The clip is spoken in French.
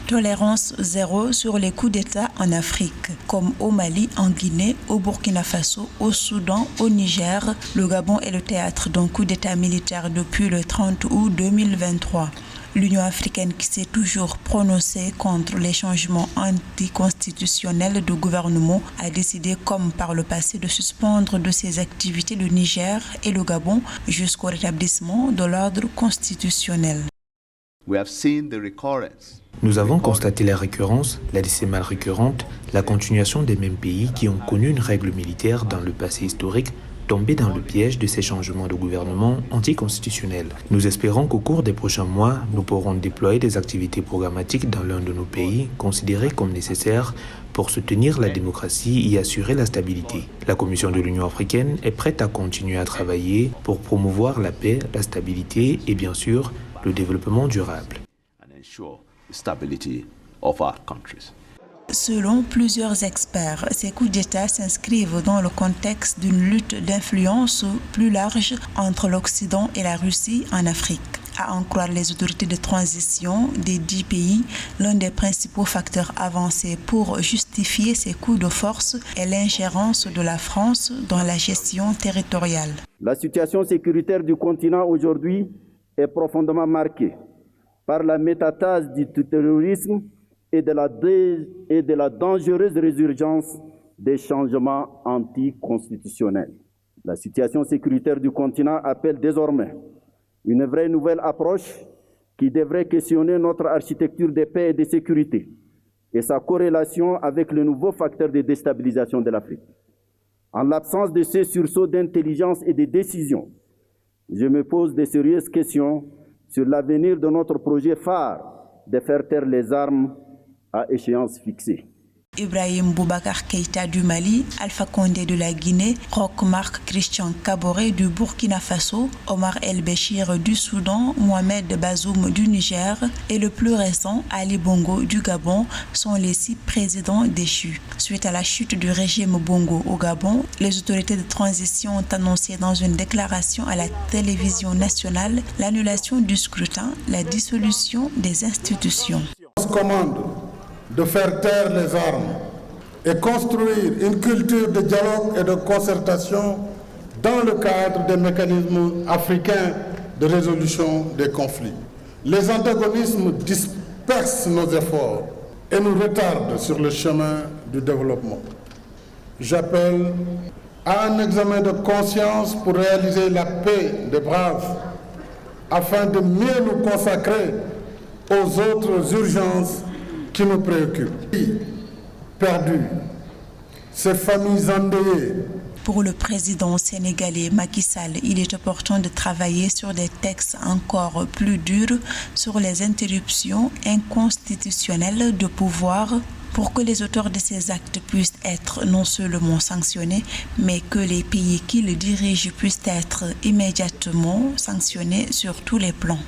Tolérance zéro sur les coups d'État en Afrique, comme au Mali, en Guinée, au Burkina Faso, au Soudan, au Niger. Le Gabon est le théâtre d'un coup d'État militaire depuis le 30 août 2023. L'Union africaine, qui s'est toujours prononcée contre les changements anticonstitutionnels de gouvernement, a décidé, comme par le passé, de suspendre de ses activités le Niger et le Gabon jusqu'au rétablissement de l'ordre constitutionnel. Nous avons constaté la récurrence, la décimale récurrente, la continuation des mêmes pays qui ont connu une règle militaire dans le passé historique, tombés dans le piège de ces changements de gouvernement anticonstitutionnels. Nous espérons qu'au cours des prochains mois, nous pourrons déployer des activités programmatiques dans l'un de nos pays considérés comme nécessaires pour soutenir la démocratie et assurer la stabilité. La Commission de l'Union africaine est prête à continuer à travailler pour promouvoir la paix, la stabilité et bien sûr le développement durable. Selon plusieurs experts, ces coups d'État s'inscrivent dans le contexte d'une lutte d'influence plus large entre l'Occident et la Russie en Afrique. À en croire les autorités de transition des 10 pays, l'un des principaux facteurs avancés pour justifier ces coups de force est l'ingérence de la France dans la gestion territoriale. La situation sécuritaire du continent aujourd'hui est profondément marquée par la métatase du terrorisme et de la dangereuse résurgence des changements anticonstitutionnels. La situation sécuritaire du continent appelle désormais une vraie nouvelle approche qui devrait questionner notre architecture de paix et de sécurité et sa corrélation avec le nouveau facteur de déstabilisation de l'Afrique. En l'absence de ces sursauts d'intelligence et de décision, je me pose de sérieuses questions sur l'avenir de notre projet phare de faire taire les armes à échéance fixée. Ibrahim Boubacar Keïta du Mali, Alpha Condé de la Guinée, Roch Marc Christian Kaboré du Burkina Faso, Omar El-Béchir du Soudan, Mohamed Bazoum du Niger et le plus récent Ali Bongo du Gabon sont les 6 présidents déchus. Suite à la chute du régime Bongo au Gabon, les autorités de transition ont annoncé dans une déclaration à la télévision nationale l'annulation du scrutin, la dissolution des institutions. De faire taire les armes et construire une culture de dialogue et de concertation dans le cadre des mécanismes africains de résolution des conflits. Les antagonismes dispersent nos efforts et nous retardent sur le chemin du développement. J'appelle à un examen de conscience pour réaliser la paix des braves afin de mieux nous consacrer aux autres urgences qui nous préoccupent. Perdus, ces familles endeuillées. Pour le président sénégalais Macky Sall, il est opportun de travailler sur des textes encore plus durs sur les interruptions inconstitutionnelles de pouvoir pour que les auteurs de ces actes puissent être non seulement sanctionnés, mais que les pays qui le dirigent puissent être immédiatement sanctionnés sur tous les plans.